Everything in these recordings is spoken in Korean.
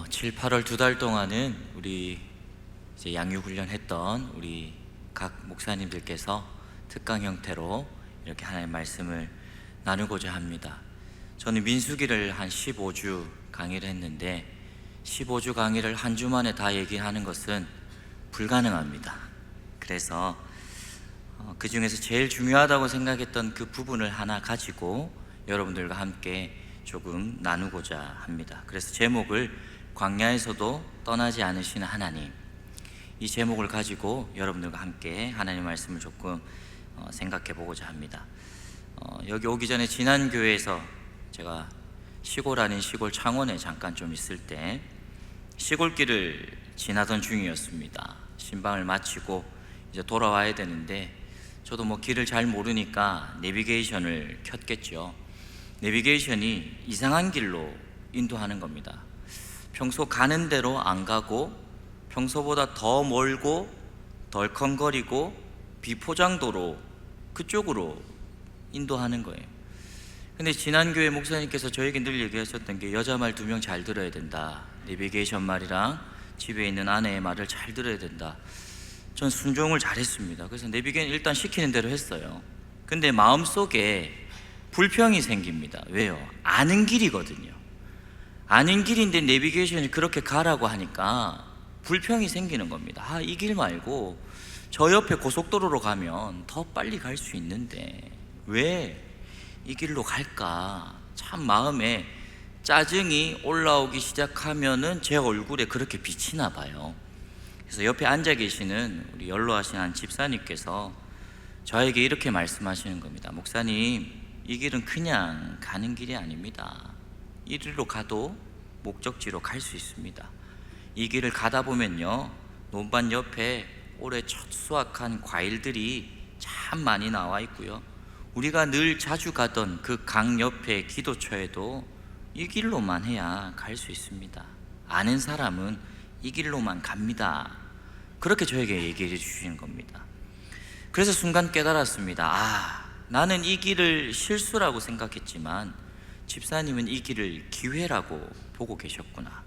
7, 8월 2달 동안은 우리 이제 양육훈련 했던 우리 각 목사님들께서 특강 형태로 이렇게 하나님의 말씀을 나누고자 합니다. 저는 민수기를 한 15주 강의를 했는데 15주 강의를 한 주 만에 다 얘기하는 것은 불가능합니다. 그래서 그 중에서 제일 중요하다고 생각했던 그 부분을 하나 가지고 여러분들과 함께 조금 나누고자 합니다. 그래서 제목을 광야에서도 떠나지 않으시는 하나님, 이 제목을 가지고 여러분들과 함께 하나님의 말씀을 조금 생각해 보고자 합니다. 여기 오기 전에 지난 교회에서 제가 시골 아닌 시골 창원에 잠깐 좀 있을 때 시골길을 지나던 중이었습니다. 신방을 마치고 이제 돌아와야 되는데 저도 뭐 길을 잘 모르니까 내비게이션을 켰겠죠. 내비게이션이 이상한 길로 인도하는 겁니다. 평소 가는 대로 안 가고 평소보다 더 멀고 덜컹거리고 비포장도로 그쪽으로 인도하는 거예요. 근데 지난 교회 목사님께서 저에게 늘 얘기하셨던 게 여자 말 2명 잘 들어야 된다. 내비게이션 말이랑 집에 있는 아내의 말을 잘 들어야 된다. 전 순종을 잘했습니다. 그래서 내비게이션 일단 시키는 대로 했어요. 근데 마음속에 불평이 생깁니다. 왜요? 아는 길이거든요. 아는 길인데 내비게이션이 그렇게 가라고 하니까 불평이 생기는 겁니다. 이 길 말고 저 옆에 고속도로로 가면 더 빨리 갈 수 있는데 왜 이 길로 갈까? 참 마음에 짜증이 올라오기 시작하면은 제 얼굴에 그렇게 비치나 봐요. 그래서 옆에 앉아 계시는 우리 연로하신 한 집사님께서 저에게 이렇게 말씀하시는 겁니다. 목사님, 이 길은 그냥 가는 길이 아닙니다. 이리로 가도 목적지로 갈 수 있습니다. 이 길을 가다 보면요, 논밭 옆에 올해 첫 수확한 과일들이 참 많이 나와 있고요, 우리가 늘 자주 가던 그 강 옆에 기도처에도 이 길로만 해야 갈 수 있습니다. 아는 사람은 이 길로만 갑니다. 그렇게 저에게 얘기해 주시는 겁니다. 그래서 순간 깨달았습니다. 나는 이 길을 실수라고 생각했지만 집사님은 이 길을 기회라고 보고 계셨구나.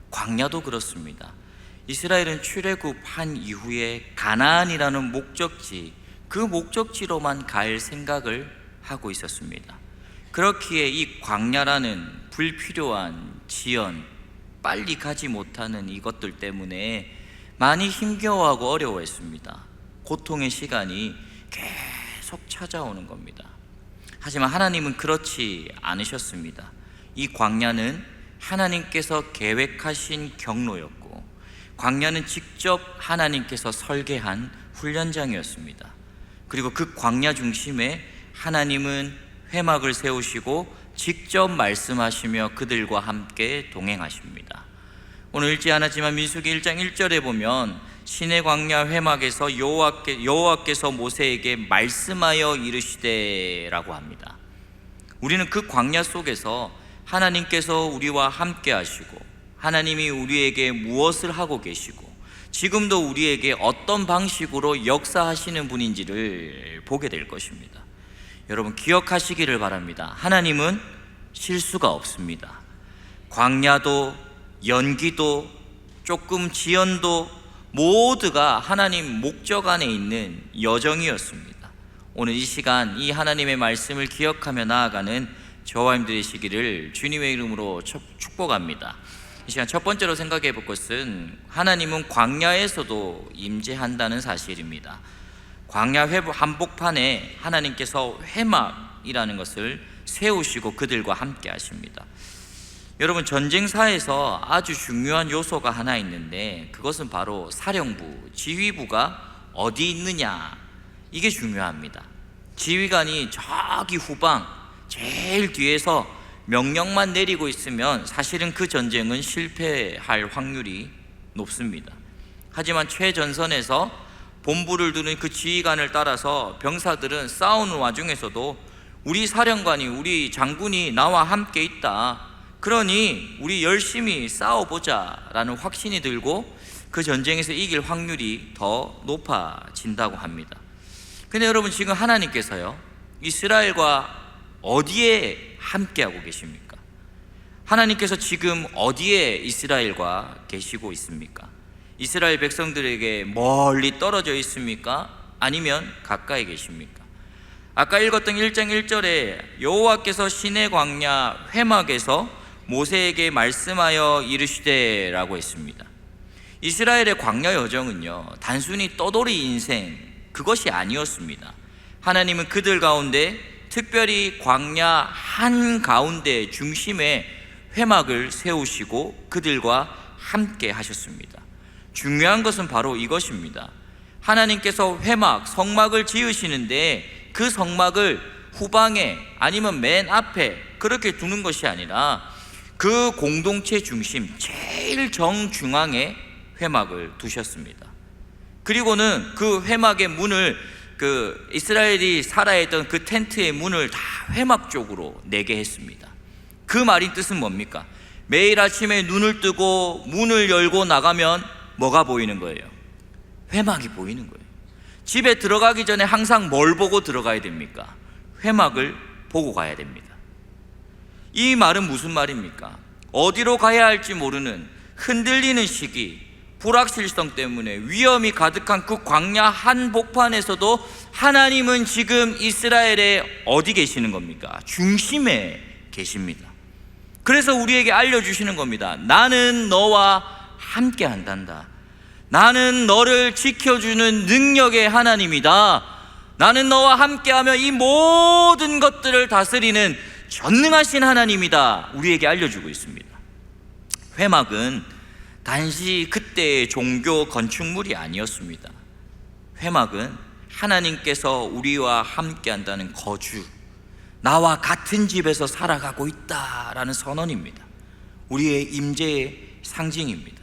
광야도 그렇습니다. 이스라엘은 출애굽한 이후에 가나안이라는 목적지, 그 목적지로만 갈 생각을 하고 있었습니다. 그렇기에 이 광야라는 불필요한 지연, 빨리 가지 못하는 이것들 때문에 많이 힘겨워하고 어려워했습니다. 고통의 시간이 계속 찾아오는 겁니다. 하지만 하나님은 그렇지 않으셨습니다. 이 광야는 하나님께서 계획하신 경로였고, 광야는 직접 하나님께서 설계한 훈련장이었습니다. 그리고 그 광야 중심에 하나님은 회막을 세우시고 직접 말씀하시며 그들과 함께 동행하십니다. 오늘 읽지 않았지만 민수기 1장 1절에 보면 시내 광야 회막에서 여호와께서 모세에게 말씀하여 이르시되 라고 합니다. 우리는 그 광야 속에서 하나님께서 우리와 함께 하시고 하나님이 우리에게 무엇을 하고 계시고 지금도 우리에게 어떤 방식으로 역사하시는 분인지를 보게 될 것입니다. 여러분 기억하시기를 바랍니다. 하나님은 실수가 없습니다. 광야도 연기도 조금 지연도 모두가 하나님 목적 안에 있는 여정이었습니다. 오늘 이 시간 이 하나님의 말씀을 기억하며 나아가는 저와 여러분 되시기를 주님의 이름으로 축복합니다. 이 시간 첫 번째로 생각해 볼 것은 하나님은 광야에서도 임재한다는 사실입니다. 광야 한복판에 하나님께서 회막이라는 것을 세우시고 그들과 함께 하십니다. 여러분 전쟁사에서 아주 중요한 요소가 하나 있는데 그것은 바로 사령부, 지휘부가 어디 있느냐, 이게 중요합니다. 지휘관이 저기 후방 제일 뒤에서 명령만 내리고 있으면 사실은 그 전쟁은 실패할 확률이 높습니다. 하지만 최전선에서 본부를 두는 그 지휘관을 따라서 병사들은 싸우는 와중에서도 우리 사령관이, 우리 장군이 나와 함께 있다, 그러니 우리 열심히 싸워보자 라는 확신이 들고 그 전쟁에서 이길 확률이 더 높아진다고 합니다. 근데 여러분 지금 하나님께서요 이스라엘과 어디에 함께하고 계십니까? 하나님께서 지금 어디에 이스라엘과 계시고 있습니까? 이스라엘 백성들에게 멀리 떨어져 있습니까? 아니면 가까이 계십니까? 아까 읽었던 1장 1절에 여호와께서 시내 광야 회막에서 모세에게 말씀하여 이르시되 라고 했습니다. 이스라엘의 광야 여정은요, 단순히 떠돌이 인생 그것이 아니었습니다. 하나님은 그들 가운데 특별히 광야 한가운데 중심에 회막을 세우시고 그들과 함께 하셨습니다. 중요한 것은 바로 이것입니다. 하나님께서 회막, 성막을 지으시는데 그 성막을 후방에 아니면 맨 앞에 그렇게 두는 것이 아니라 그 공동체 중심 제일 정중앙에 회막을 두셨습니다. 그리고는 그 회막의 문을 이스라엘이 살아야 했던 그 텐트의 문을 다 회막 쪽으로 내게 했습니다. 그 말인 뜻은 뭡니까? 매일 아침에 눈을 뜨고 문을 열고 나가면 뭐가 보이는 거예요? 회막이 보이는 거예요. 집에 들어가기 전에 항상 뭘 보고 들어가야 됩니까? 회막을 보고 가야 됩니다. 이 말은 무슨 말입니까? 어디로 가야 할지 모르는 흔들리는 시기, 불확실성 때문에 위험이 가득한 그 광야 한복판에서도 하나님은 지금 이스라엘에 어디 계시는 겁니까? 중심에 계십니다. 그래서 우리에게 알려주시는 겁니다. 나는 너와 함께 한단다. 나는 너를 지켜주는 능력의 하나님이다. 나는 너와 함께하며 이 모든 것들을 다스리는 전능하신 하나님이다. 우리에게 알려주고 있습니다. 회막은 단지 그때의 종교 건축물이 아니었습니다. 회막은 하나님께서 우리와 함께한다는 거주, 나와 같은 집에서 살아가고 있다라는 선언입니다. 우리의 임재의 상징입니다.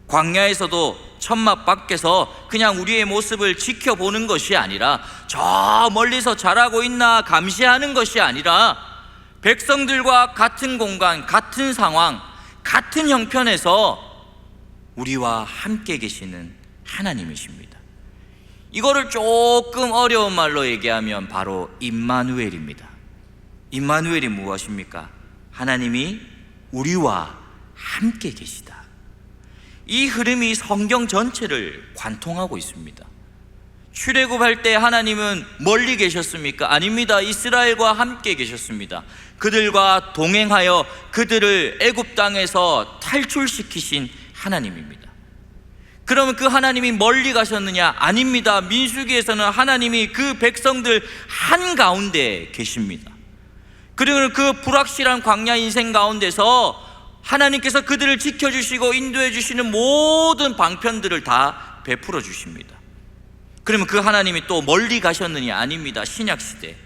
광야에서도 천막 밖에서 그냥 우리의 모습을 지켜보는 것이 아니라 저 멀리서 자라고 있나 감시하는 것이 아니라 백성들과 같은 공간, 같은 상황, 같은 형편에서 우리와 함께 계시는 하나님이십니다. 이거를 조금 어려운 말로 얘기하면 바로 임마누엘입니다. 임마누엘이 무엇입니까? 하나님이 우리와 함께 계시다. 이 흐름이 성경 전체를 관통하고 있습니다. 출애굽할 때 하나님은 멀리 계셨습니까? 아닙니다. 이스라엘과 함께 계셨습니다. 그들과 동행하여 그들을 애굽 땅에서 탈출시키신 하나님입니다. 그러면 그 하나님이 멀리 가셨느냐? 아닙니다. 민수기에서는 하나님이 그 백성들 한가운데 계십니다. 그리고 그 불확실한 광야 인생 가운데서 하나님께서 그들을 지켜주시고 인도해 주시는 모든 방편들을 다 베풀어 주십니다. 그러면 그 하나님이 또 멀리 가셨느냐? 아닙니다. 신약시대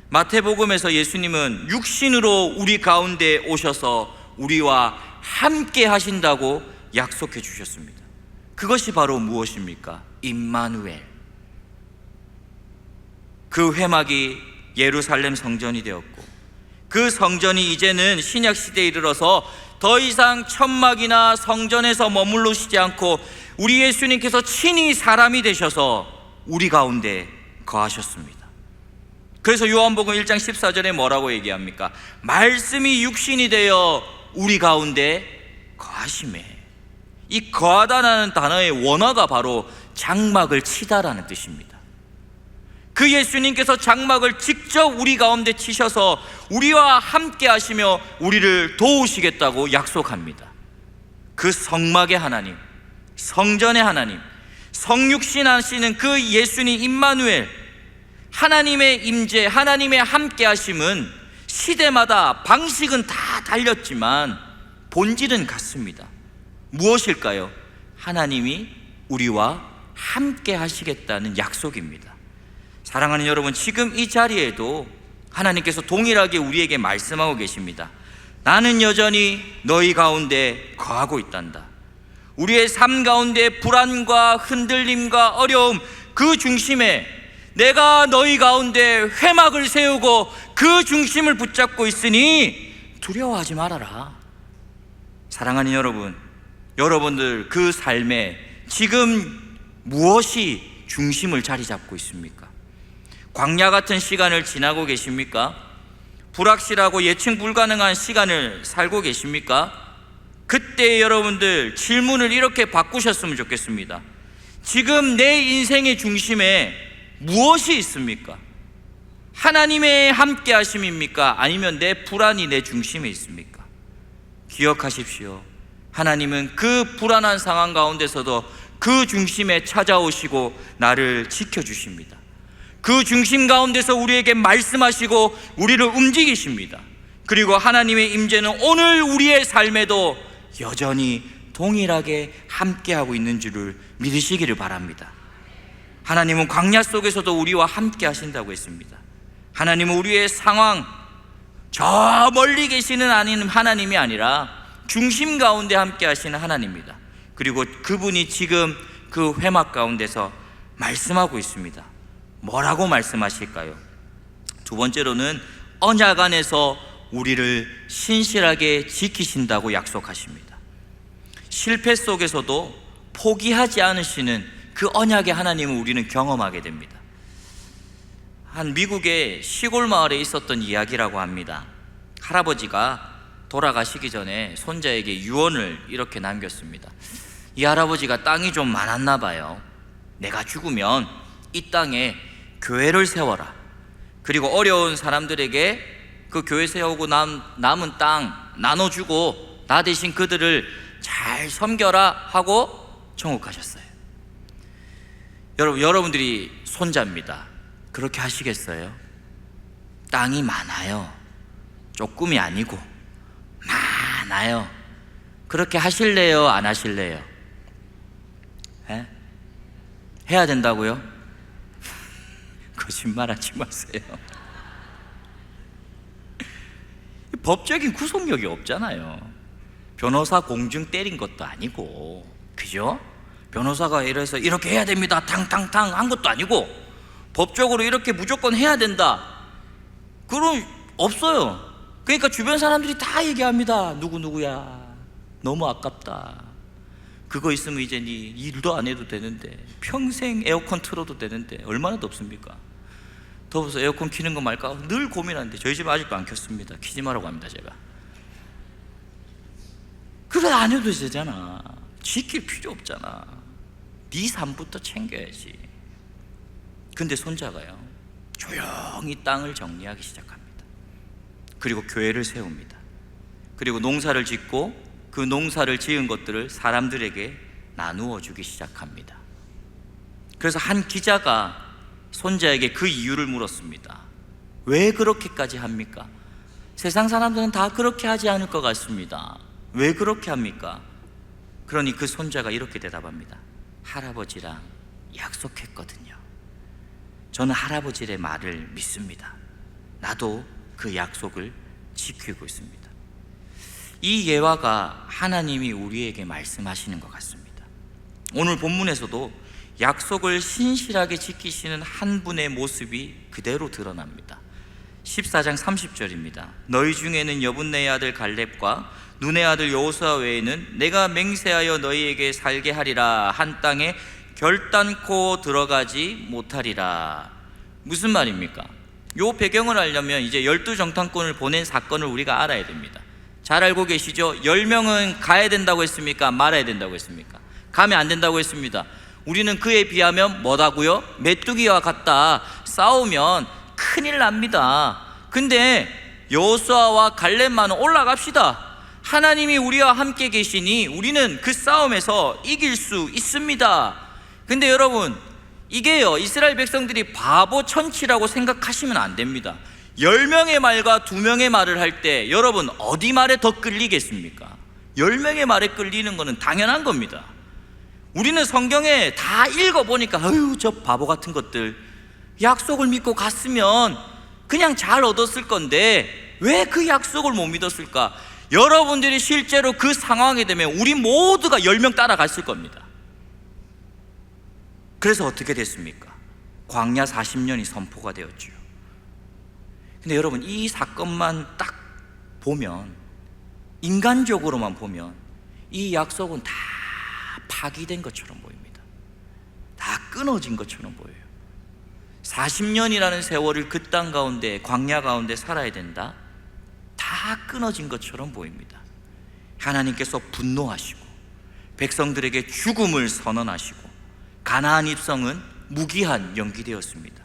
마태복음에서 예수님은 육신으로 우리 가운데 오셔서 우리와 함께 하신다고 약속해 주셨습니다. 그것이 바로 무엇입니까? 임마누엘. 그 회막이 예루살렘 성전이 되었고 그 성전이 이제는 신약시대에 이르러서 더 이상 천막이나 성전에서 머물르시지 않고 우리 예수님께서 친히 사람이 되셔서 우리 가운데 거하셨습니다. 그래서 요한복음 1장 14절에 뭐라고 얘기합니까? 말씀이 육신이 되어 우리 가운데 거하시매. 이 거하다라는 단어의 원어가 바로 장막을 치다라는 뜻입니다. 그 예수님께서 장막을 직접 우리 가운데 치셔서 우리와 함께 하시며 우리를 도우시겠다고 약속합니다. 그 성막의 하나님, 성전의 하나님, 성육신 하시는 그 예수님 임마누엘, 하나님의 임재, 하나님의 함께 하심은 시대마다 방식은 다 달렸지만 본질은 같습니다. 무엇일까요? 하나님이 우리와 함께 하시겠다는 약속입니다. 사랑하는 여러분, 지금 이 자리에도 하나님께서 동일하게 우리에게 말씀하고 계십니다. 나는 여전히 너희 가운데 거하고 있단다. 우리의 삶 가운데 불안과 흔들림과 어려움 그 중심에 내가 너희 가운데 회막을 세우고 그 중심을 붙잡고 있으니 두려워하지 말아라. 사랑하는 여러분, 여러분들 그 삶에 지금 무엇이 중심을 자리 잡고 있습니까? 광야 같은 시간을 지나고 계십니까? 불확실하고 예측 불가능한 시간을 살고 계십니까? 그때 여러분들 질문을 이렇게 바꾸셨으면 좋겠습니다. 지금 내 인생의 중심에 무엇이 있습니까? 하나님의 함께 하심입니까? 아니면 내 불안이 내 중심에 있습니까? 기억하십시오. 하나님은 그 불안한 상황 가운데서도 그 중심에 찾아오시고 나를 지켜주십니다. 그 중심 가운데서 우리에게 말씀하시고 우리를 움직이십니다. 그리고 하나님의 임재는 오늘 우리의 삶에도 여전히 동일하게 함께하고 있는 줄을 믿으시기를 바랍니다. 하나님은 광야 속에서도 우리와 함께 하신다고 했습니다. 하나님은 우리의 상황, 저 멀리 계시는 하나님이 아니라 중심 가운데 함께 하시는 하나님입니다. 그리고 그분이 지금 그 회막 가운데서 말씀하고 있습니다. 뭐라고 말씀하실까요? 두 번째로는 언약 안에서 우리를 신실하게 지키신다고 약속하십니다. 실패 속에서도 포기하지 않으시는 그 언약의 하나님을 우리는 경험하게 됩니다. 한 미국의 시골 마을에 있었던 이야기라고 합니다. 할아버지가 돌아가시기 전에 손자에게 유언을 이렇게 남겼습니다. 이 할아버지가 땅이 좀 많았나 봐요. 내가 죽으면 이 땅에 교회를 세워라. 그리고 어려운 사람들에게 그 교회 세우고 남은 땅 나눠주고 나 대신 그들을 잘 섬겨라 하고 청국하셨어요. 여러분들이 손자입니다. 그렇게 하시겠어요? 땅이 많아요. 조금이 아니고 많아요. 그렇게 하실래요? 안 하실래요? 해야 된다고요? 거짓말하지 마세요. 법적인 구속력이 없잖아요. 변호사 공증 때린 것도 아니고, 그죠? 변호사가 이래서 이렇게 해야 됩니다 탕탕탕 한 것도 아니고, 법적으로 이렇게 무조건 해야 된다 그런 없어요. 그러니까 주변 사람들이 다 얘기합니다. 누구누구야 너무 아깝다. 그거 있으면 이제 네 일도 안 해도 되는데, 평생 에어컨 틀어도 되는데 얼마나 덥습니까? 더워서 에어컨 켜는 거 말까 늘 고민하는데 저희 집은 아직도 안 켰습니다. 켜지 말라고 합니다. 제가 그래 안 해도 되잖아. 지킬 필요 없잖아. 네 삶부터 챙겨야지. 근데 손자가요 조용히 땅을 정리하기 시작합니다. 그리고 교회를 세웁니다. 그리고 농사를 짓고 그 농사를 지은 것들을 사람들에게 나누어 주기 시작합니다. 그래서 한 기자가 손자에게 그 이유를 물었습니다. 왜 그렇게까지 합니까? 세상 사람들은 다 그렇게 하지 않을 것 같습니다. 왜 그렇게 합니까? 그러니 그 손자가 이렇게 대답합니다. 할아버지랑 약속했거든요. 저는 할아버지의 말을 믿습니다. 나도 그 약속을 지키고 있습니다. 이 예화가 하나님이 우리에게 말씀하시는 것 같습니다. 오늘 본문에서도 약속을 신실하게 지키시는 한 분의 모습이 그대로 드러납니다. 14장 30절입니다. 너희 중에는 여분네의 아들 갈렙과 눈의 아들 여호수아 외에는 내가 맹세하여 너희에게 살게 하리라 한 땅에 결단코 들어가지 못하리라. 무슨 말입니까? 요 배경을 알려면 이제 12정탐꾼을 보낸 사건을 우리가 알아야 됩니다. 잘 알고 계시죠? 10명은 가야 된다고 했습니까? 말아야 된다고 했습니까? 가면 안 된다고 했습니다. 우리는 그에 비하면 뭐다고요? 메뚜기와 같다. 싸우면 큰일 납니다. 근데 여호수아와 갈렙만은 올라갑시다. 하나님이 우리와 함께 계시니 우리는 그 싸움에서 이길 수 있습니다. 근데 여러분, 이게요 이스라엘 백성들이 바보 천치라고 생각하시면 안 됩니다. 10명의 말과 2명의 말을 할 때 여러분 어디 말에 더 끌리겠습니까? 10명의 말에 끌리는 것은 당연한 겁니다. 우리는 성경에 다 읽어보니까 아유 저 바보 같은 것들, 약속을 믿고 갔으면 그냥 잘 얻었을 건데 왜 그 약속을 못 믿었을까? 여러분들이 실제로 그 상황이 되면 우리 모두가 10명 따라갔을 겁니다. 그래서 어떻게 됐습니까? 광야 40년이 선포가 되었죠. 근데 여러분 이 사건만 딱 보면, 인간적으로만 보면 이 약속은 다 파기된 것처럼 보입니다. 다 끊어진 것처럼 보여요. 40년이라는 세월을 그 땅 가운데, 광야 가운데 살아야 된다? 다 끊어진 것처럼 보입니다. 하나님께서 분노하시고 백성들에게 죽음을 선언하시고 가나안 입성은 무기한 연기되었습니다.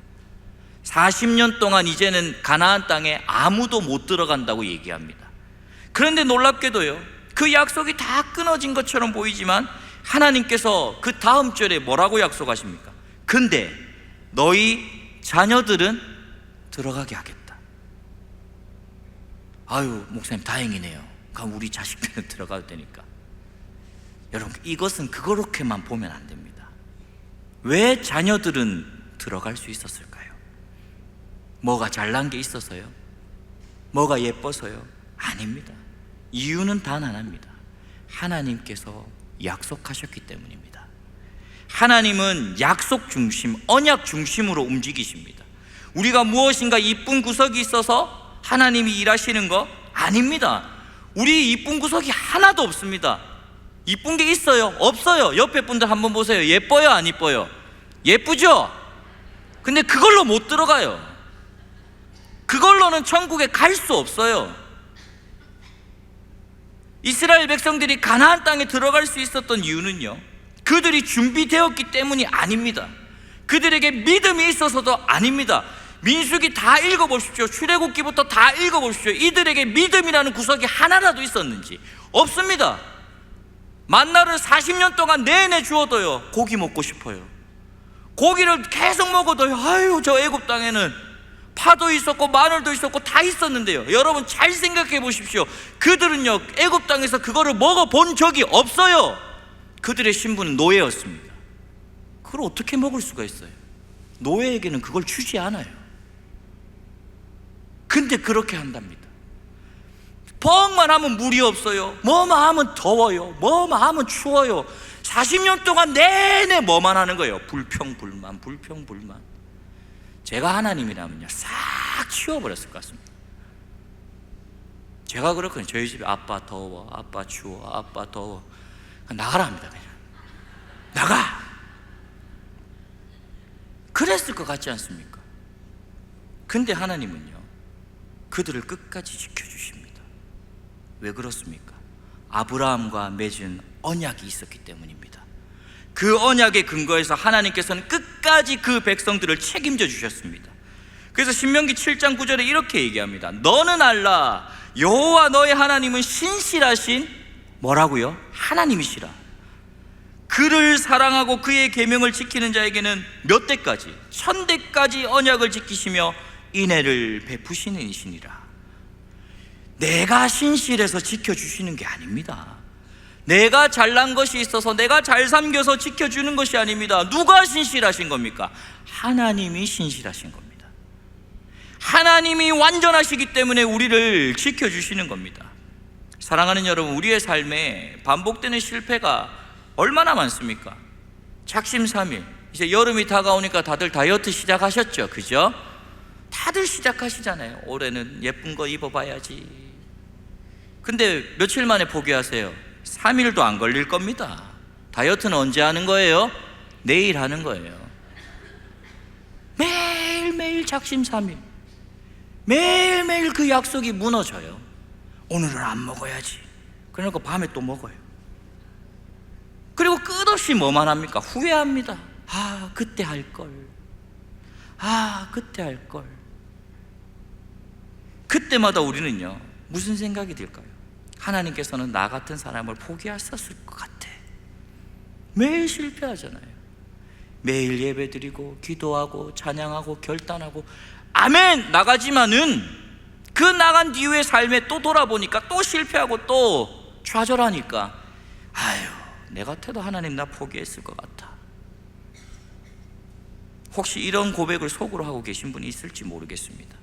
40년 동안 이제는 가나안 땅에 아무도 못 들어간다고 얘기합니다. 그런데 놀랍게도요, 그 약속이 다 끊어진 것처럼 보이지만 하나님께서 그 다음 절에 뭐라고 약속하십니까? 근데 너희 자녀들은 들어가게 하겠다. 아유, 목사님 다행이네요. 그럼 우리 자식들은 들어가도 되니까. 여러분, 이것은 그렇게만 보면 안 됩니다. 왜 자녀들은 들어갈 수 있었을까요? 뭐가 잘난 게 있어서요? 뭐가 예뻐서요? 아닙니다. 이유는 단 하나입니다. 하나님께서 약속하셨기 때문입니다. 하나님은 약속 중심, 언약 중심으로 움직이십니다. 우리가 무엇인가 이쁜 구석이 있어서 하나님이 일하시는 거 아닙니다. 우리 이쁜 구석이 하나도 없습니다. 이쁜 게 있어요? 없어요? 옆에 분들 한번 보세요. 예뻐요? 안 예뻐요? 예쁘죠? 근데 그걸로 못 들어가요. 그걸로는 천국에 갈 수 없어요. 이스라엘 백성들이 가나안 땅에 들어갈 수 있었던 이유는요, 그들이 준비되었기 때문이 아닙니다. 그들에게 믿음이 있어서도 아닙니다. 민수기 다 읽어보십시오. 출애굽기부터 다 읽어보십시오. 이들에게 믿음이라는 구석이 하나라도 있었는지 없습니다. 만나를 40년 동안 내내 주어도요, 고기 먹고 싶어요. 고기를 계속 먹어도요, 아유, 저 애굽 땅에는 파도 있었고 마늘도 있었고 다 있었는데요, 여러분 잘 생각해 보십시오. 그들은요, 애굽 땅에서 그거를 먹어본 적이 없어요. 그들의 신분은 노예였습니다. 그걸 어떻게 먹을 수가 있어요? 노예에게는 그걸 주지 않아요. 근데 그렇게 한답니다. 뻥만 하면 물이 없어요. 뭐만 하면 더워요. 뭐만 하면 추워요. 40년 동안 내내 뭐만 하는 거예요? 불평불만, 불평불만. 제가 하나님이라면요, 싹 치워버렸을 것 같습니다. 제가 그렇거든요. 저희 집에 아빠 더워, 아빠 추워, 아빠 더워. 나가라 합니다. 그냥 나가. 그랬을 것 같지 않습니까? 근데 하나님은요, 그들을 끝까지 지켜주십니다. 왜 그렇습니까? 아브라함과 맺은 언약이 있었기 때문입니다. 그 언약의 근거에서 하나님께서는 끝까지 그 백성들을 책임져 주셨습니다. 그래서 신명기 7장 9절에 이렇게 얘기합니다. 너는 알라, 여호와 너의 하나님은 신실하신 뭐라고요? 하나님이시라. 그를 사랑하고 그의 계명을 지키는 자에게는 몇 대까지? 1000대까지 언약을 지키시며 인애를 베푸시는 이시니라. 내가 신실해서 지켜주시는 게 아닙니다. 내가 잘난 것이 있어서 내가 잘 섬겨서 지켜주는 것이 아닙니다. 누가 신실하신 겁니까? 하나님이 신실하신 겁니다. 하나님이 완전하시기 때문에 우리를 지켜주시는 겁니다. 사랑하는 여러분, 우리의 삶에 반복되는 실패가 얼마나 많습니까? 작심삼일, 이제 여름이 다가오니까 다들 다이어트 시작하셨죠? 그죠? 다들 시작하시잖아요. 올해는 예쁜 거 입어봐야지. 근데 며칠 만에 포기하세요. 3일도 안 걸릴 겁니다. 다이어트는 언제 하는 거예요? 내일 하는 거예요. 매일매일 작심삼일, 매일매일 그 약속이 무너져요. 오늘은 안 먹어야지. 그러니까 밤에 또 먹어요. 그리고 끝없이 뭐만 합니까? 후회합니다. 아, 그때 할걸. 아, 그때 할걸. 그때마다 우리는요, 무슨 생각이 들까요? 하나님께서는 나 같은 사람을 포기하셨을 것 같아. 매일 실패하잖아요. 매일 예배드리고 기도하고 찬양하고 결단하고 아멘 나가지만은 그 나간 뒤의 삶에 또 돌아보니까 또 실패하고 또 좌절하니까 아유, 내 같아도 하나님 나 포기했을 것 같아. 혹시 이런 고백을 속으로 하고 계신 분이 있을지 모르겠습니다.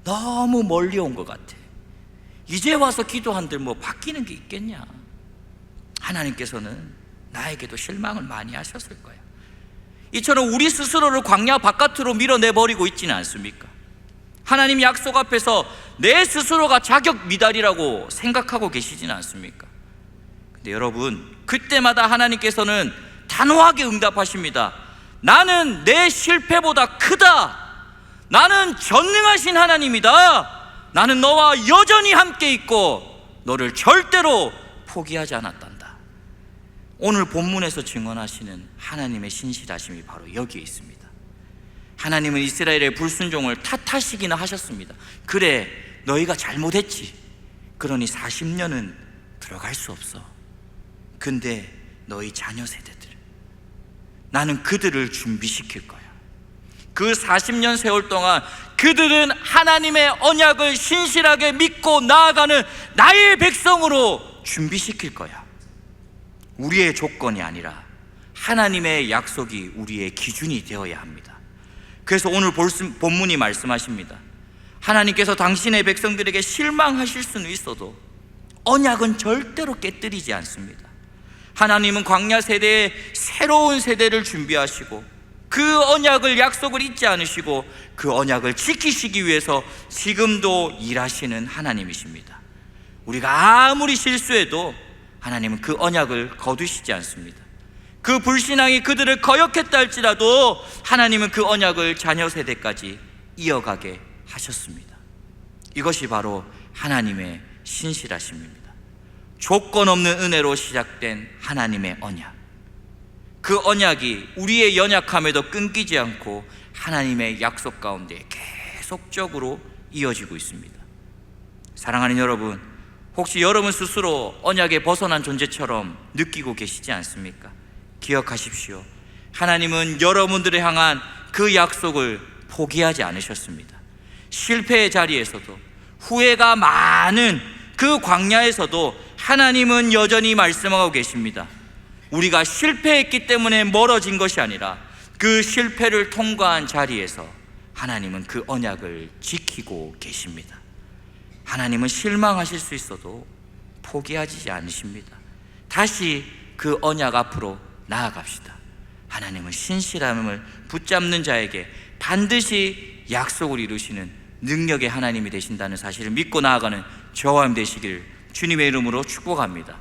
너무 멀리 온 것 같아. 이제 와서 기도한들 뭐 바뀌는 게 있겠냐. 하나님께서는 나에게도 실망을 많이 하셨을 거예요. 이처럼 우리 스스로를 광야 바깥으로 밀어내버리고 있지는 않습니까? 하나님 약속 앞에서 내 스스로가 자격 미달이라고 생각하고 계시지는 않습니까? 근데 여러분, 그때마다 하나님께서는 단호하게 응답하십니다. 나는 내 실패보다 크다. 나는 전능하신 하나님이다. 나는 너와 여전히 함께 있고 너를 절대로 포기하지 않았단다. 오늘 본문에서 증언하시는 하나님의 신실하심이 바로 여기에 있습니다. 하나님은 이스라엘의 불순종을 탓하시기는 하셨습니다. 그래, 너희가 잘못했지. 그러니 40년은 들어갈 수 없어. 근데 너희 자녀 세대들, 나는 그들을 준비시킬 거야. 그 40년 세월 동안 그들은 하나님의 언약을 신실하게 믿고 나아가는 나의 백성으로 준비시킬 거야. 우리의 조건이 아니라 하나님의 약속이 우리의 기준이 되어야 합니다. 그래서 오늘 본문이 말씀하십니다. 하나님께서 당신의 백성들에게 실망하실 수는 있어도 언약은 절대로 깨뜨리지 않습니다. 하나님은 광야 세대에 새로운 세대를 준비하시고 그 언약을, 약속을 잊지 않으시고 그 언약을 지키시기 위해서 지금도 일하시는 하나님이십니다. 우리가 아무리 실수해도 하나님은 그 언약을 거두시지 않습니다. 그 불신앙이 그들을 거역했다 할지라도 하나님은 그 언약을 자녀 세대까지 이어가게 하셨습니다. 이것이 바로 하나님의 신실하심입니다. 조건 없는 은혜로 시작된 하나님의 언약, 그 언약이 우리의 연약함에도 끊기지 않고 하나님의 약속 가운데 계속적으로 이어지고 있습니다. 사랑하는 여러분, 혹시 여러분 스스로 언약에 벗어난 존재처럼 느끼고 계시지 않습니까? 기억하십시오. 하나님은 여러분들을 향한 그 약속을 포기하지 않으셨습니다. 실패의 자리에서도, 후회가 많은 그 광야에서도 하나님은 여전히 말씀하고 계십니다. 우리가 실패했기 때문에 멀어진 것이 아니라 그 실패를 통과한 자리에서 하나님은 그 언약을 지키고 계십니다. 하나님은 실망하실 수 있어도 포기하지 않으십니다. 다시 그 언약 앞으로 나아갑시다. 하나님은 신실함을 붙잡는 자에게 반드시 약속을 이루시는 능력의 하나님이 되신다는 사실을 믿고 나아가는 저와 여러분 되시길 주님의 이름으로 축복합니다.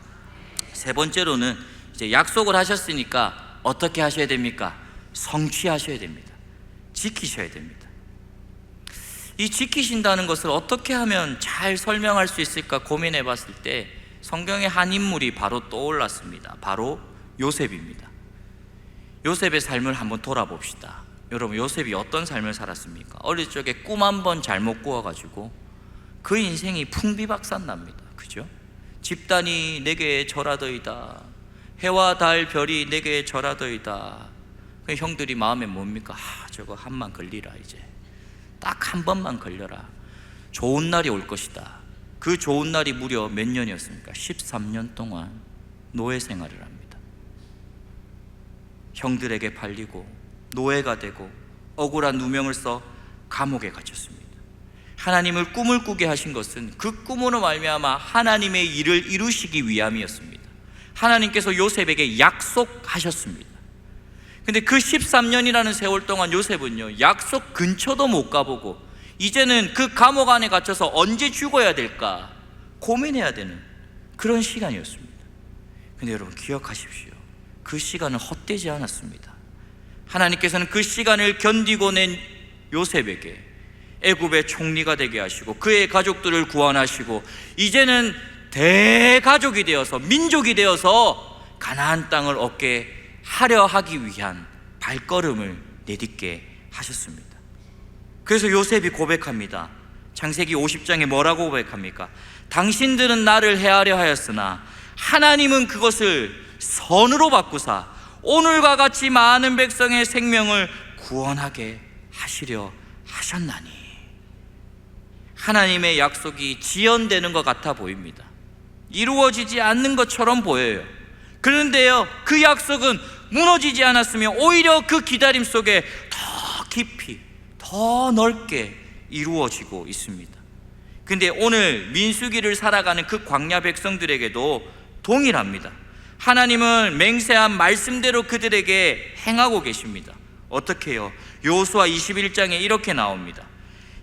세 번째로는 이제 약속을 하셨으니까 어떻게 하셔야 됩니까? 성취하셔야 됩니다. 지키셔야 됩니다. 이 지키신다는 것을 어떻게 하면 잘 설명할 수 있을까 고민해 봤을 때 성경의 한 인물이 바로 떠올랐습니다. 바로 요셉입니다. 요셉의 삶을 한번 돌아봅시다. 여러분, 요셉이 어떤 삶을 살았습니까? 어릴 적에 꿈 한 번 잘못 꾸어가지고 그 인생이 풍비박산납니다. 그죠? 집단이 내게 절하더이다. 해와 달 별이 내게 절하더이다. 형들이 마음에 뭡니까? 저거 한만 걸리라. 이제 딱 한 번만 걸려라. 좋은 날이 올 것이다. 그 좋은 날이 무려 몇 년이었습니까? 13년 동안 노예 생활을 합니다. 형들에게 팔리고 노예가 되고 억울한 누명을 써 감옥에 갇혔습니다. 하나님을 꿈을 꾸게 하신 것은 그 꿈으로 말미암아 하나님의 일을 이루시기 위함이었습니다. 하나님께서 요셉에게 약속하셨습니다. 근데 그 13년이라는 세월 동안 요셉은요, 약속 근처도 못 가보고 이제는 그 감옥 안에 갇혀서 언제 죽어야 될까 고민해야 되는 그런 시간이었습니다. 근데 여러분 기억하십시오. 그 시간은 헛되지 않았습니다. 하나님께서는 그 시간을 견디고 낸 요셉에게 애굽의 총리가 되게 하시고 그의 가족들을 구원하시고 이제는 대가족이 되어서 민족이 되어서 가나안 땅을 얻게 하려 하기 위한 발걸음을 내딛게 하셨습니다. 그래서 요셉이 고백합니다. 창세기 50장에 뭐라고 고백합니까? 당신들은 나를 해하려 하였으나 하나님은 그것을 선으로 바꾸사 오늘과 같이 많은 백성의 생명을 구원하게 하시려 하셨나니. 하나님의 약속이 지연되는 것 같아 보입니다. 이루어지지 않는 것처럼 보여요. 그런데요, 그 약속은 무너지지 않았으며 오히려 그 기다림 속에 더 깊이, 더 넓게 이루어지고 있습니다. 근데 오늘 민수기를 살아가는 그 광야 백성들에게도 동일합니다. 하나님은 맹세한 말씀대로 그들에게 행하고 계십니다. 어떻게 해요? 여호수아 21장에 이렇게 나옵니다.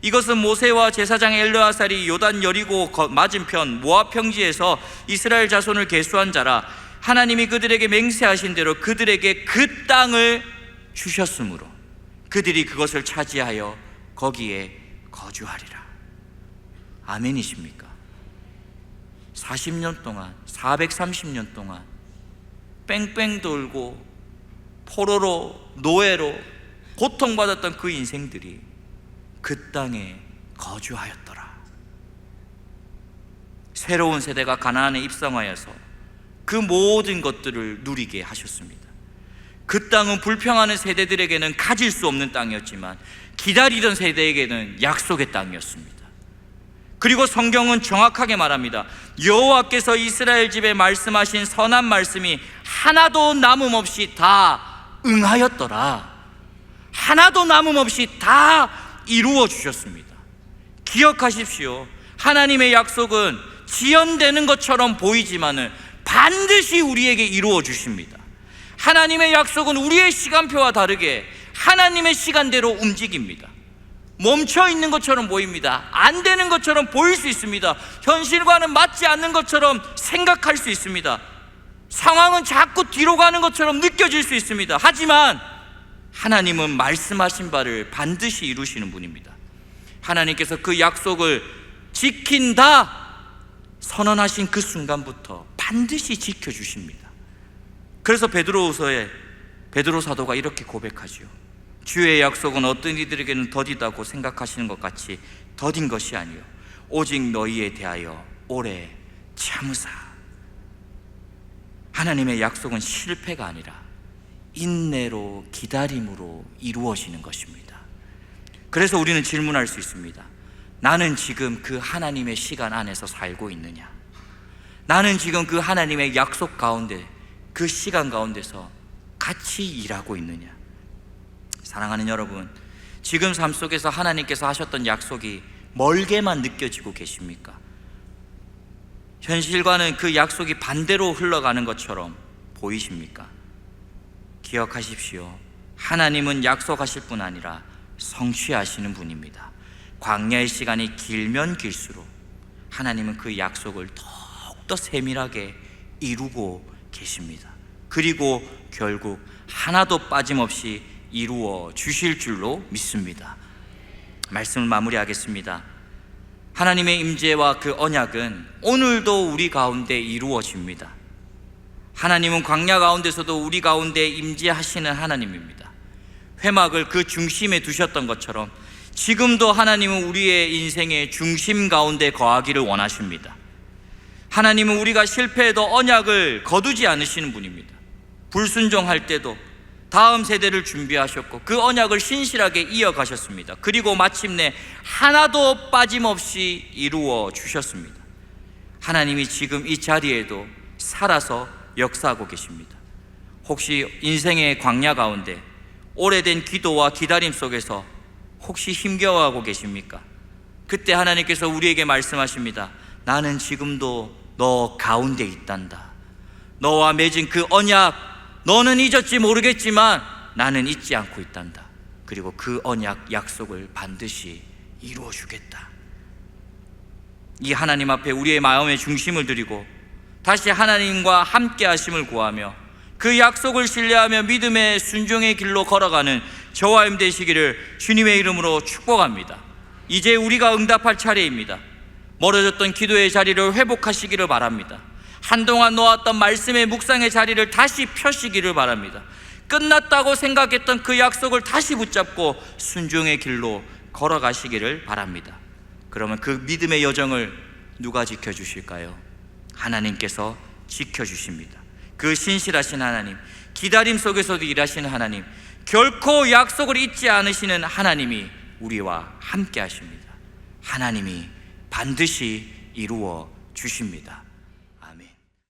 이것은 모세와 제사장 엘르아살이 요단 여리고 맞은편 모압 평지에서 이스라엘 자손을 계수한 자라. 하나님이 그들에게 맹세하신 대로 그들에게 그 땅을 주셨으므로 그들이 그것을 차지하여 거기에 거주하리라. 아멘이십니까? 40년 동안, 430년 동안 뺑뺑 돌고 포로로, 노예로 고통받았던 그 인생들이 그 땅에 거주하였더라. 새로운 세대가 가나안에 입성하여서 그 모든 것들을 누리게 하셨습니다. 그 땅은 불평하는 세대들에게는 가질 수 없는 땅이었지만 기다리던 세대에게는 약속의 땅이었습니다. 그리고 성경은 정확하게 말합니다. 여호와께서 이스라엘 집에 말씀하신 선한 말씀이 하나도 남음없이 다 응하였더라. 하나도 남음없이 다 이루어 주셨습니다. 기억하십시오. 하나님의 약속은 지연되는 것처럼 보이지만은 반드시 우리에게 이루어 주십니다. 하나님의 약속은 우리의 시간표와 다르게 하나님의 시간대로 움직입니다. 멈춰 있는 것처럼 보입니다. 안 되는 것처럼 보일 수 있습니다. 현실과는 맞지 않는 것처럼 생각할 수 있습니다. 상황은 자꾸 뒤로 가는 것처럼 느껴질 수 있습니다. 하지만 하나님은 말씀하신 바를 반드시 이루시는 분입니다. 하나님께서 그 약속을 지킨다 선언하신 그 순간부터 반드시 지켜주십니다. 그래서 베드로후서에 베드로 사도가 이렇게 고백하지요. 주의 약속은 어떤 이들에게는 더디다고 생각하시는 것 같이 더딘 것이 아니요 오직 너희에 대하여 오래 참으사. 하나님의 약속은 실패가 아니라 인내로 기다림으로 이루어지는 것입니다. 그래서 우리는 질문할 수 있습니다. 나는 지금 그 하나님의 시간 안에서 살고 있느냐? 나는 지금 그 하나님의 약속 가운데, 그 시간 가운데서 같이 일하고 있느냐? 사랑하는 여러분, 지금 삶 속에서 하나님께서 하셨던 약속이 멀게만 느껴지고 계십니까? 현실과는 그 약속이 반대로 흘러가는 것처럼 보이십니까? 기억하십시오. 하나님은 약속하실 뿐 아니라 성취하시는 분입니다. 광야의 시간이 길면 길수록 하나님은 그 약속을 더욱더 세밀하게 이루고 계십니다. 그리고 결국 하나도 빠짐없이 이루어 주실 줄로 믿습니다. 말씀을 마무리하겠습니다. 하나님의 임재와 그 언약은 오늘도 우리 가운데 이루어집니다. 하나님은 광야 가운데서도 우리 가운데 임재하시는 하나님입니다. 회막을 그 중심에 두셨던 것처럼 지금도 하나님은 우리의 인생의 중심 가운데 거하기를 원하십니다. 하나님은 우리가 실패해도 언약을 거두지 않으시는 분입니다. 불순종할 때도 다음 세대를 준비하셨고 그 언약을 신실하게 이어가셨습니다. 그리고 마침내 하나도 빠짐없이 이루어 주셨습니다. 하나님이 지금 이 자리에도 살아서 역사하고 계십니다. 혹시 인생의 광야 가운데 오래된 기도와 기다림 속에서 혹시 힘겨워하고 계십니까? 그때 하나님께서 우리에게 말씀하십니다. 나는 지금도 너 가운데 있단다. 너와 맺은 그 언약 너는 잊었지 모르겠지만 나는 잊지 않고 있단다. 그리고 그 언약 약속을 반드시 이루어 주겠다. 이 하나님 앞에 우리의 마음의 중심을 드리고 다시 하나님과 함께 하심을 구하며 그 약속을 신뢰하며 믿음의 순종의 길로 걸어가는 저와 여러분 되시기를 주님의 이름으로 축복합니다. 이제 우리가 응답할 차례입니다. 멀어졌던 기도의 자리를 회복하시기를 바랍니다. 한동안 놓았던 말씀의 묵상의 자리를 다시 펴시기를 바랍니다. 끝났다고 생각했던 그 약속을 다시 붙잡고 순종의 길로 걸어가시기를 바랍니다. 그러면 그 믿음의 여정을 누가 지켜주실까요? 하나님께서 지켜주십니다. 그 신실하신 하나님, 기다림 속에서도 일하시는 하나님, 결코 약속을 잊지 않으시는 하나님이 우리와 함께 하십니다. 하나님이 반드시 이루어 주십니다.